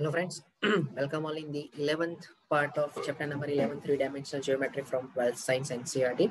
Hello friends, welcome all in the 11th part of chapter number 11, three-dimensional geometry from 12th science NCERT.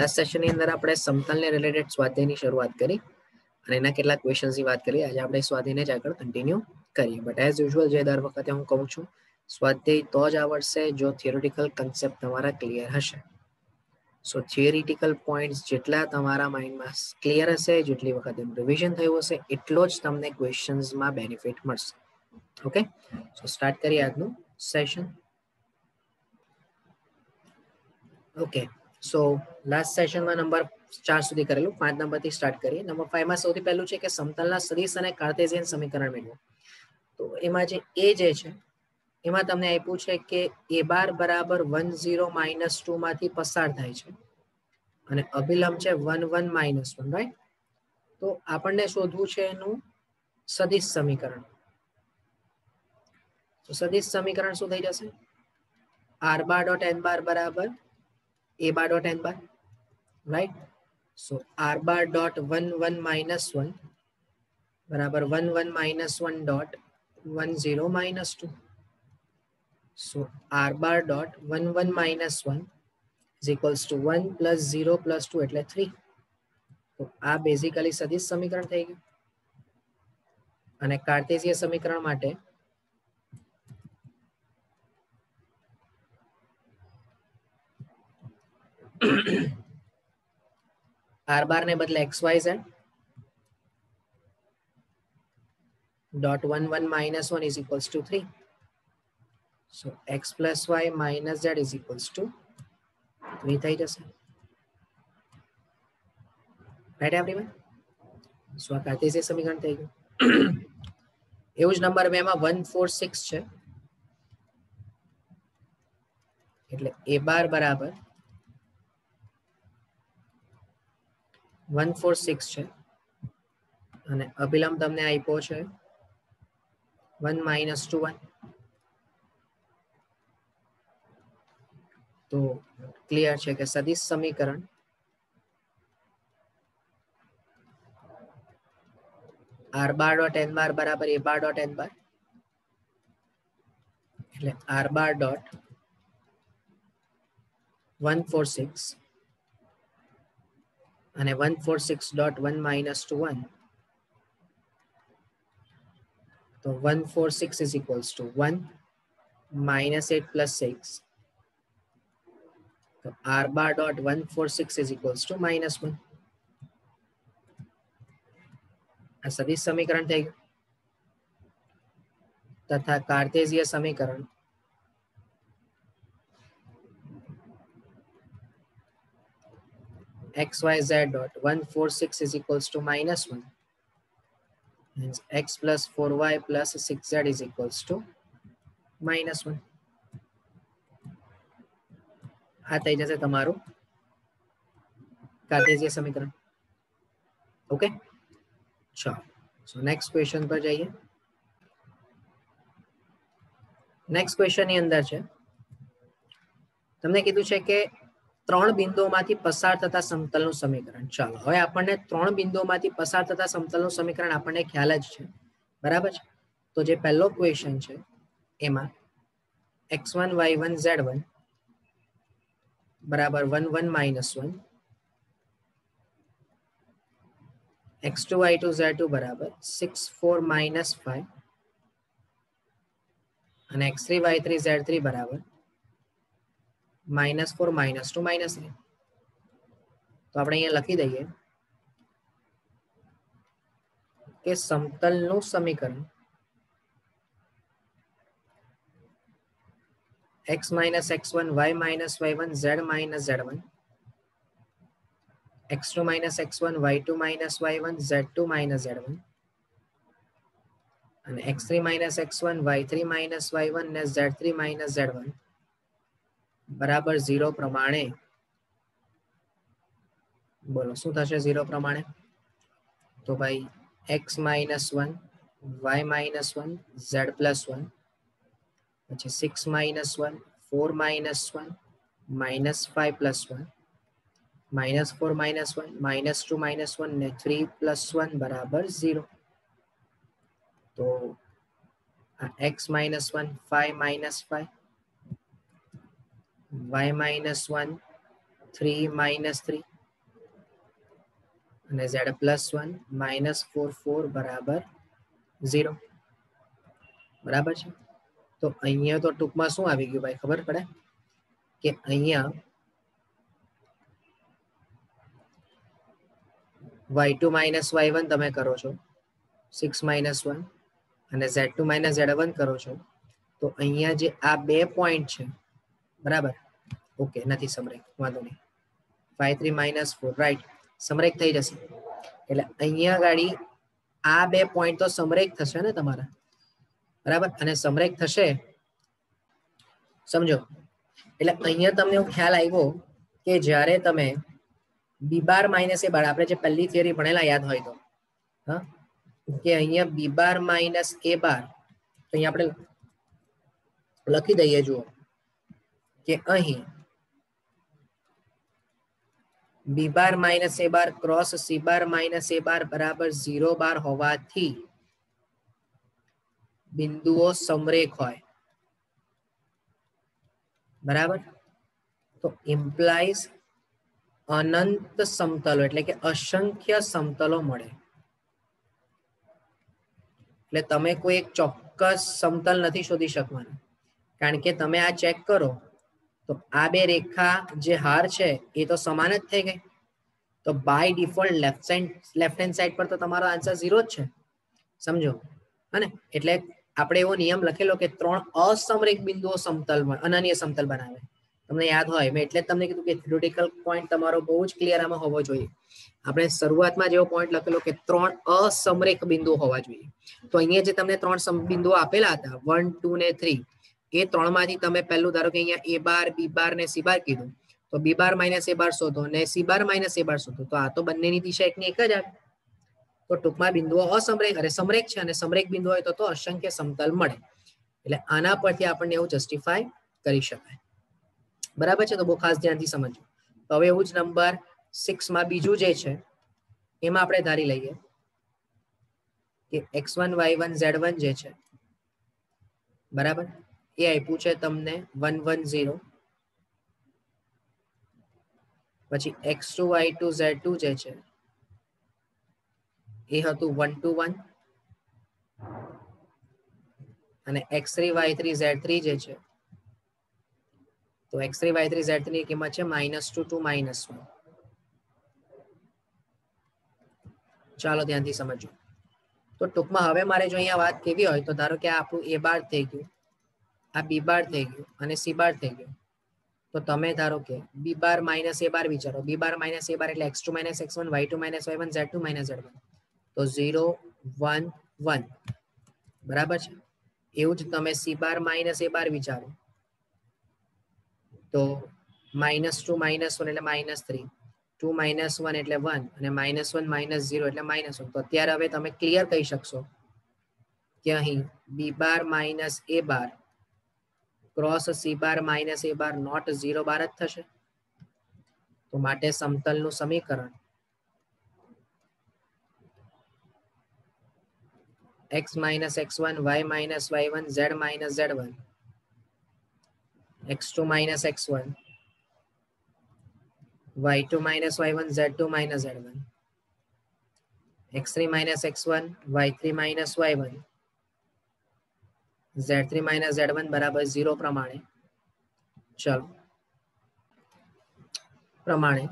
Last સેશનની અંદર આપણે સમતલને related સ્વાધ્યાયની શરૂઆત કરી અને એના કેટલાક ક્વેશ્ચન્સની વાત કરી. આજે આપણે સ્વાધ્યાયને જ આગળ કન્ટિન્યુ કરીએ. બટ એઝ યુઝ્યુઅલ જે દર વખતે હું કહું છું, સ્વાધ્યાય તો જ આવડશે જો થિયોરિટિકલ કન્સેપ્ટ તમારા ક્લિયર હશે. સો થિયોરિટિકલ પોઈન્ટ્સ જેટલા તમારા માઇન્ડમાં ક્લિયર હશે, જેટલી વખત એનું રિવિઝન થયું હશે, એટલો જ તમને ક્વેશ્ચન્સમાં બેનિફિટ મળશે. ઓકે, સો સ્ટાર્ટ કરીએ આજનું સેશન. ઓકે, સો લાસ્ટ સેશનમાં નંબર 4 સુધી કરેલું. 5 નંબરથી સ્ટાર્ટ કરીએ. નંબર 5 માં સૌથી પહેલું છે કે સમતલના સદિશ અને કાર્ટેશિયન સમીકરણ મેળવો. તો એમાં જે છે એમાં તમને આપ્યું છે કે a બાર બરાબર 1 0 - 2 માંથી પસાર થાય છે અને અભિલંબ છે 1 1 - 1, રાઈટ? તો આપણને શોધવું છે એનું સદિશ સમીકરણ. તો સદિશ સમીકરણ શું થઈ જશે? r બાર ડોટ n બાર બરાબર a bar dot n bar, right? So r bar dot 1 1 - 1 બરાબર 1 1 - 1 dot 1 0 - 2. So r bar dot 1 1 - 1 is equals to 1 plus 0 plus 2 એટલે 3. તો આ બેઝિકલી સદિશ સમીકરણ થઈ ગયું. અને કાર્ટેશિયન સમીકરણ માટે r બાર ને બદલે xyz dot 1 1 - 1 is equals to 3. So x plus y minus z is equals to 3 થઈ જશે. Right everyone? સો આ કાર્ટેશિયન સમીકરણ થઈ ગયું. એવું જ નંબર 2 માં 1 4 6 છે. એટલે a બાર બરાબર 1 4 6 છે અને અભિલંબ તમને આપ્યો છે 1 - 2 1. તો ક્લિયર છે કે સદિશ સમીકરણ r બાર ડોટ n બાર બરાબર a બાર ડોટ n બાર, એટલે r બાર ડોટ 1 4 6 અને 1 4 6 ડોટ 1 - 2 1. તો 1 4 6 is equals to 1 minus 8 plus 6. તો r bar dot 1 4 6 is equals to -1. આ સદિશ સમીકરણ થઈ ગયું. તથા કાર્ટેશિયન સમીકરણ xyz dot 1 4 6 is equals to -1. Hence x plus 4y plus 6z is equals to -1. આ થઈ જશે તમારું કાર્ટેશિયન સમીકરણ. ઓકે, ચાલો. સો નેક્સ્ટ ક્વેશ્ચન પર જઈએ. નેક્સ્ટ ક્વેશ્ચન ની અંદર છે તમને કીધું છે કે 3 બિંદુઓમાંથી પસાર થતા સમતલનું સમીકરણ. ચાલો, હવે આપણને 3 બિંદુઓમાંથી પસાર થતા સમતલનું સમીકરણ આપણને ખ્યાલ જ છે, બરાબર છે? તો જે પહેલો ક્વેશ્ચન છે એમાં x1 y1 z1 બરાબર 1 1 - 1, x2 y2 z2 બરાબર 6 4 - 5 અને x3 y3 z3 બરાબર -4 - 2 -3. તો આપણે અહીંયા લખી દઈએ કે સમતલનું સમીકરણ x minus x1 y minus y1 z minus z1 x2 minus x1 y2 minus y1 z2 minus z1 અને x3 minus x1 y3 minus y1 ને z3 minus z1 બરાબર 0 પ્રમાણે બોલો શું થશે 0 પ્રમાણે? તો ભાઈ x minus 1 y minus 1 z plus 1 પછી 6 minus 1 4 minus 1 minus 5 plus 1 -4 -1 -2 -1 ને 3 + 1 બરાબર 0. તો x minus 1 5 minus 5 y minus 1 3 minus 3 અને z plus 1 minus 4 4 બરાબર 0 બરાબર છે. તો અહીંયા તો ટૂંકમાં શું આવી ગયું ભાઈ ખબર પડે કે અહીંયા y2 minus y1 તમે કરો છો 6 minus 1 અને z2 minus z1 કરો છો તો અહીંયા જે આ બે પોઈન્ટ છે બરાબર ઓકે નથી સમરેખ વાંધો નહીં 5 3 minus 4 રાઈટ સમરેખ થઈ જશે એટલે અહીંયા ગાડી આ બે પોઈન્ટ તો સમરેખ થશે ને તમારા બરાબર અને સમરેખ થશે સમજો એટલે અહીંયા તમને એવું ખ્યાલ આવ્યો કે જ્યારે તમે બી બાર માઇનસ એ બાર આપણે જે પહેલી થિયરી ભણેલા યાદ હોય તો હા કે અહીંયા બી બાર માઇનસ એ બાર તો અહીંયા આપણે લખી દઈએ જુઓ કે અહીં B bar minus A bar cross C bar minus A બાર બરાબર 0 બાર હોવાથી બિંદુઓ સમરેખ હોય બરાબર તો ઇમ્પ્લાઇઝ અનંત સમતલો એટલે કે અસંખ્ય સમતલો મળે એટલે તમે કોઈ એક ચોક્કસ સમતલ નથી શોધી શકવાના કારણ કે તમે આ ચેક કરો તો આ બે રેખા જે હાર છે એ તો સમાન જ થઈ ગઈ તો by default left hand side પર તો તમારો આન્સર 0 જ છે સમજો હને એટલે આપણે એવો નિયમ લખેલો કે 3 અસમરેખ બિંદુઓ સમતલ અનન્ય સમતલ બનાવે તમને યાદ હોય મેં એટલે જ તમને કીધું કે થિયોરેટિકલ પોઈન્ટ તમારો બહુ જ ક્લિયર આમાં હોવો જોઈએ આપણે શરૂઆતમાં જેવો પોઈન્ટ લખેલો કે 3 અસમરેખ બિંદુઓ હોવા જોઈએ તો અહીંયા જે તમને 3 બિંદુઓ આપેલા હતા 1 2 ને 3 એ 3 માંથી તમે પહેલું ધારો કે અહીંયા એ બાર બી બાર ને સી બાર કીધું તો બી બાર માઇનસ એ બાર શોધો ને સી બાર માઇનસ એ બાર શોધો તો આ તો બંનેની દિશા એકની એક જ આવે તો ટૂંકમાં બિંદુઓ અસમરેખ અરે સમરેખ છે અને સમરેખ બિંદુ હોય તો અસંખ્ય સમતલ મળે એટલે આના પરથી આપણને એવું જસ્ટિફાય કરી શકાય બરાબર છે તો બહુ ખાસ ધ્યાનથી સમજજો તો હવે એવું જ નંબર 6 માં બીજું જે છે એમાં આપણે ધારી લઈએ કે x1 y1 z1 જે છે બરાબર એ આપ્યું છે તમને 110 પછી x2 y2 z2 જે છે એ હતું 121 અને x3 y3 z3 જે છે તો x3 y3 z3 ની કિંમત છે -2 to -1 ચાલો ધ્યાનથી સમજો તો ટૂંકમાં હવે મારે જો અહીંયા વાત કેવી હોય તો ધારો કે આ આપણું એ બાર થઈ ગયું આ બી બાર થઈ ગયું અને સી બાર થઈ ગયું તો તમે ધારો કે બી બાર માઇનસ એ બાર વિચારો બી બાર માઇનસ એ બાર એટલે x2 minus x1 y2 minus y1 z2 minus z1 તો 0 1 1 બરાબર છે એવું જ તમે સી બાર માઇનસ એ બાર વિચારો તો -2 -1 એટલે -3 2 -1 એટલે 1 અને -1 -0 એટલે -1 તો અત્યારે હવે તમે ક્લિયર કહી શકશો કે અહીં B bar minus A bar cross C bar minus A bar not 0 bar જ થશે તો માટે સમતલનું સમીકરણ x minus x1 y minus y1 z minus z1 x2 minus x1 y2 minus y1 z2 minus z1 x3 minus x1 y3 minus y1 z3 minus z1 બરાબર 0 પ્રમાણે ચલો પ્રમાણે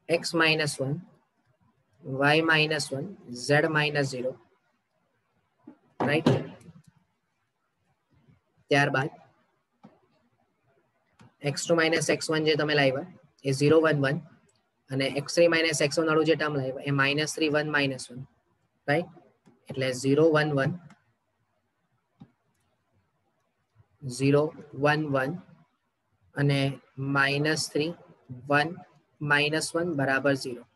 x minus 1 y minus 1 z minus 0 right ત્યારબાદ x2 minus x1 જે તમે લાવ્યા એ 0 1 1 અને x3 minus x1 વાળું જે ટર્મ લાવ્યા એ -3 1 -1 રાઈટ એટલે 0 1 1 0 1 1 અને -3 1 -1 બરાબર 0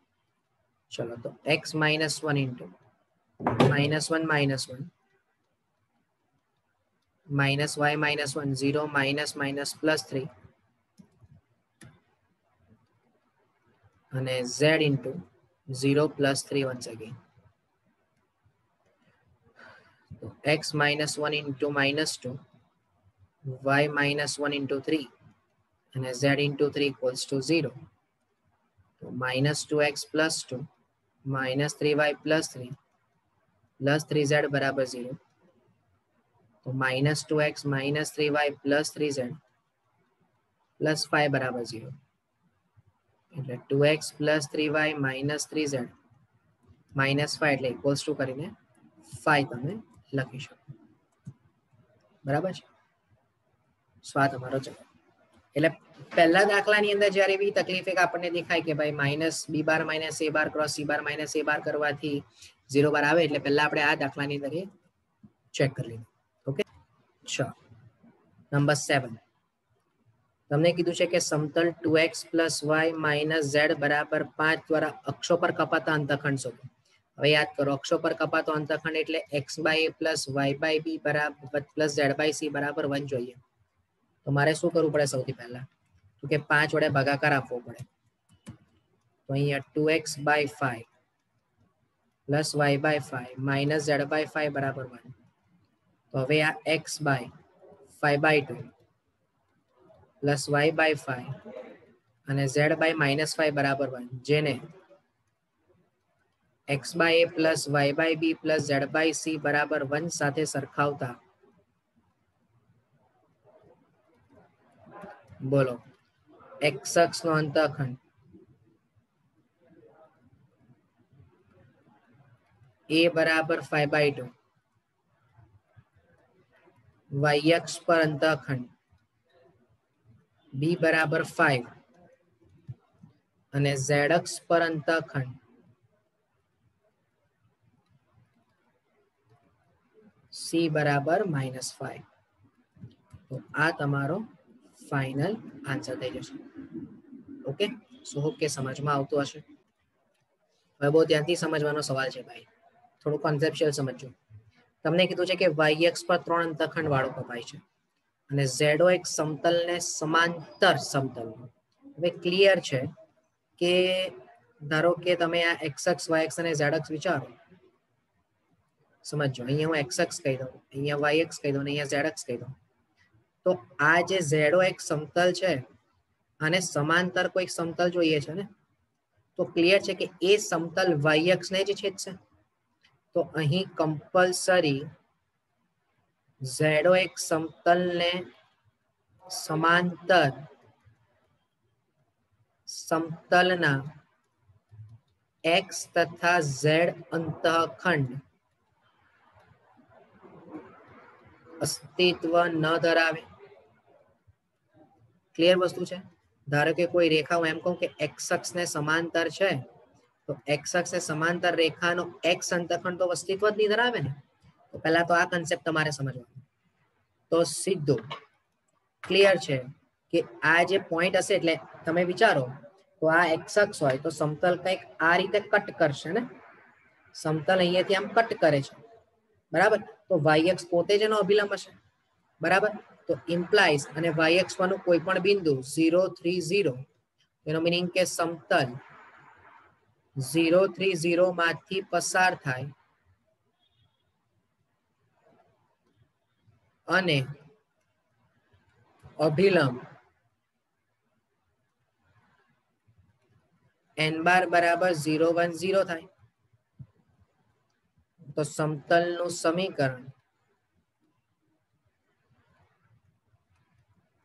ચલો તો x -1 into -1 -1 minus y minus 1 0 minus minus plus 3 અને z into 0 plus 3 once again તો x minus 1 into minus 2, y minus 1 into 3, and z into 3 equals to 0. So minus 2x plus 2, minus 3y plus 3, plus 3z बराबर 0. तो minus 2x minus 3y plus 3z plus 5 बराबर 0. એટલે 2x plus 3y minus 3z minus 5 એટલે equals to કરીને 5 તમે લખી શકો. બરાબર છે? સો આ તમારો જવાબ. એટલે પહેલા દાખલાની અંદર જ્યારે એવી તકલીફ એક આપણને દેખાય કે ભાઈ minus B bar minus A bar cross C bar minus A બાર કરવાથી 0 બાર આવે એટલે પહેલા આપણે આ દાખલાની અંદર એ ચેક કરી લઈએ. ઓકે, ચલો નંબર 7. તમને કીધું છે કે સમતલ 2x plus y minus z બરાબર 5 દ્વારા અક્ષો પર કપાતા અંતખંડ શોધો. હવે યાદ કરો, અક્ષો પર કપાતો અંતખંડ એટલે x by a plus y by b બરાબર plus z by c બરાબર 1 જોઈએ. તો મારે શું કરવું પડે સૌથી પહેલા? તો કે 5 વડે ભાગાકાર આપવો પડે. તો અહીંયા 2x by 5 plus y by 5 minus z by 5 બરાબર 1. તો હવે આ x by 5 by 2 plus y by 5 અને z by minus 5 બરાબર 1, જેને x by a plus y by b plus z by c બરાબર 1 સાથે સરખાવતા બોલો x અક્ષનો અંતખંડ a બરાબર 5 by 2, y અક્ષ પર અંતખંડ b બરાબર 5 અને z અક્ષ પર અંતખંડ c બરાબર -5. તો આ તમારો ફાઇનલ આન્સર થઈ જશે. ઓકે, સો હોપ કે સમજમાં આવતું હશે. હવે બહુ ધ્યાનથી સમજવાનો સવાલ છે ભાઈ, થોડું કોન્સેપ્ચ્યુઅલ સમજજો. તમને કીધું છે કે y અક્ષ પર 3 અંતખંડ વાળો કપાય છે અને ઝેડો એક સમતલને સમાંતર સમતલ. હવે ક્લિયર છે કે ધારો કે તમે આ x અક્ષ y અક્ષ અને z અક્ષ વિચારો, સમજો. અહીંયા હું x અક્ષ કહી દઉં, અહીંયા y અક્ષ કહી દઉં, અહીંયા z અક્ષ કહી દઉં. તો આ જે ઝેડો એક સમતલ છે અને સમાંતર કોઈ સમતલ જોઈએ છે ને, તો ક્લિયર છે કે એ સમતલ y અક્ષને જ છેદશે. તો અહીં કમ્પલસરી ઝેડો એક સમતલને સમાંતર સમતલના x તથા z અંતઃખંડ અસ્તિત્વ ન ધરાવે. ક્લિયર વસ્તુ છે? ધારો કે કોઈ રેખા હું એમ કહું કે x અક્ષને સમાંતર છે, તો x અક્ષને સમાંતર રેખાનો x અંતઃખંડ તો અસ્તિત્વ જ નહીં ધરાવે ને. તો પહેલા તો આ કન્સેપ્ટ તમારે સમજવાનો. તો સીધું ક્લિયર છે કે આ જે પોઈન્ટ હશે, એટલે તમે વિચારો તો આ x અક્ષ હોય તો સમતલ કંઈક આ રીતે કટ કરશે ને, સમતલ અહીંયાથી આમ કટ કરે છે, બરાબર. તો y અક્ષ પોતે જ એનો અભિલંબ હશે, બરાબર. તો ઇમ્પ્લાઇઝ અને y અક્ષ પરનું કોઈ પણ બિંદુ 0, 3, 0, એનો મીનિંગ કે સમતલ 0, 3, 0 માંથી પસાર થાય અને અભિલંબ n બાર બરાબર 0, 1, 0 થાય. તો સમતલનું સમીકરણ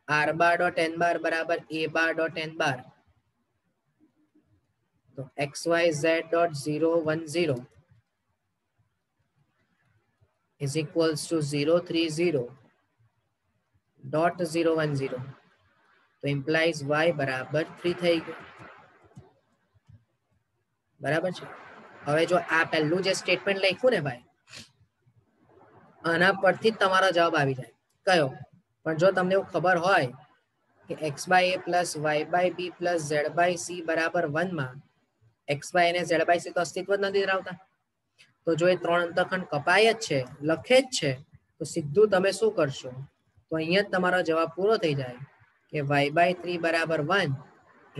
r બાર ડોટ n બાર બરાબર a બાર ડોટ n બાર, તો xyz dot 0, 1, 0 is equals to 0, 3, 0 dot 0, 1, 0. તો implies y બરાબર 3 થઈ ગયું, બરાબર છે. હવે જો આ પહેલું જે સ્ટેટમેન્ટ લખ્યું ને ભાઈ, આના પરથી જ તમારો જવાબ આવી જાય. કયો? પણ જો તમને એવું ખબર હોય કે x by a plus y by b plus z by c બરાબર 1 માં x by અને z by c તો અસ્તિત્વ જ નથી ધરાવતા, તો જો એ 3 અંતઃખંડ કપાય જ છે, લખે જ છે, તો સીધું તમે શું કરશો? તો અહીંયા જ તમારો જવાબ પૂરો થઈ જાય કે y by 3 બરાબર 1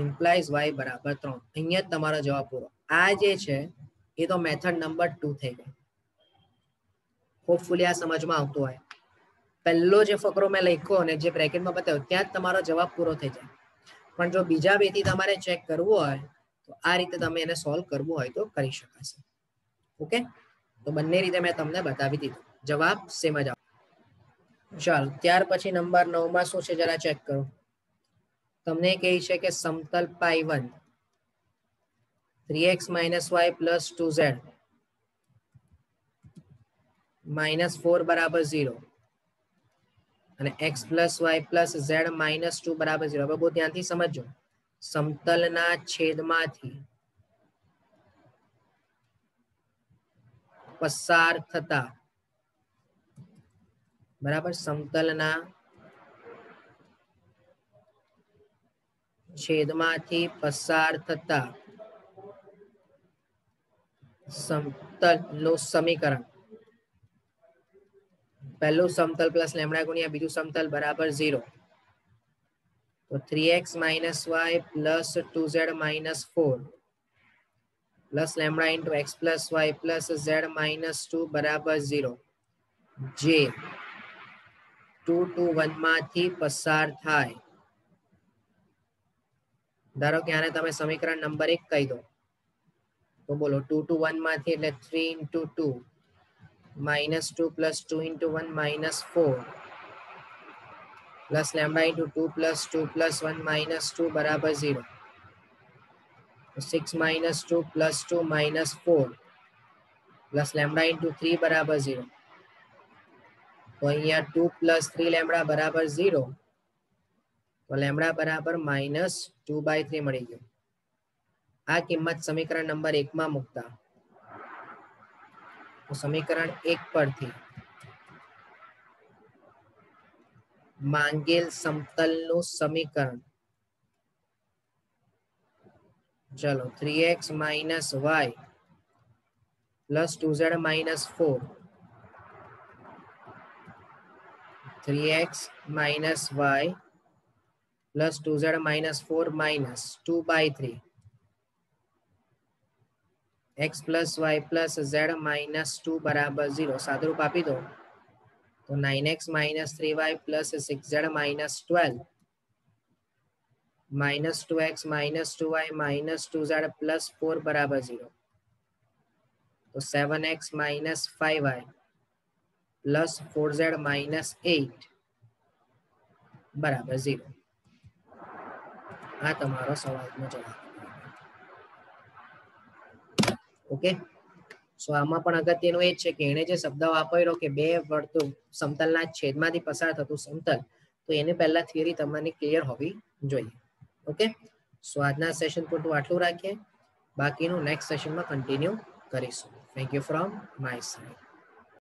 implies y બરાબર 3. અહીંયા જ તમારો જવાબ પૂરો. આ જે છે એ તો મેથડ નંબર 2 થઈ ગઈ. હોપફુલી આ સમજમાં આવતું હોય. પહેલો જે ફકરો મેં લખ્યો અને જે બ્રેકેટમાં બતાવ્યો ત્યાં જ તમારો જવાબ પૂરો થઈ જાય. પણ જો બીજા બેથી તમારે ચેક કરવું હોય તો આ રીતે તમે એને સોલ્વ કરવું હોય તો કરી શકાશે. ઓકે, તો બંને રીતે મેં તમને બતાવી દીધું, જવાબ સેમ જ આવે. ચાલો ત્યાર પછી નંબર 9 માં શું છે જરા ચેક કરો. તમને કહે છે કે સમતલ π1 3x - y + 2z -4 = 0 અને x + y + z - 2 = 0. હવે બહુ ધ્યાનથી સમજજો. સમતલના છેદમાંથી પસાર થતા, બરાબર, સમતલના છેદમાંથી પસાર થતા સમતલનું સમીકરણ, પહેલું સમતલ પ્લસ લેમડા ગુણ્યા બીજું સમતલ બરાબર 0. તો 3x - y + 2z - 4 plus lambda into x + y + z - 2 બરાબર 0, જે 2 to 1 માંથી પસાર થાય. ધારો કે આને તમે સમીકરણ નંબર 1 કહી દો. તો બોલો 2 to 1 માંથી એટલે 3 into 2 -2 + 2 into 1 -4 plus lambda into 2 + 2 + 1 -2 બરાબર 0. 6 - 2 + 2 -4 પ્લસ લેમડા ઇન્ટુ 3 બરાબર 0. તો અહીંયા 2 + 3 લેમડા બરાબર 0. તો લેમડા બરાબર -2/3 મળી ગયું. આ કિંમત સમીકરણ નંબર 1 માં મૂકતા, તો સમીકરણ 1 પરથી માંગેલ સમતલનું સમીકરણ, ચલો 3x - y + 2z - 4 3x - y + 2z - 4 -2/3 x + y + z - 2 બરાબર 0. સાદુરૂપ આપી દો તો 9x - 3y + 6z - 12 -2x - 2y - 2z + 4 બરાબર 0. તો 7x - 5y + 4z - 8 બરાબર 0. આ તમારો સવાલનો જવાબ. ઓકે, સો આમાં પણ અગત્યનું એ છે કે એને જે શબ્દ વાપર્યો કે બે વર્તુળ સમતલના છેદમાંથી પસાર થતું સમતલ, તો એને પહેલા થિયરી તમને ક્લિયર હોવી જોઈએ. ઓકે, સો આજના સેશન પૂરતું આટલું રાખીએ, બાકીનું નેક્સ્ટ સેશનમાં કન્ટિન્યુ કરીશું. Thank you from my side.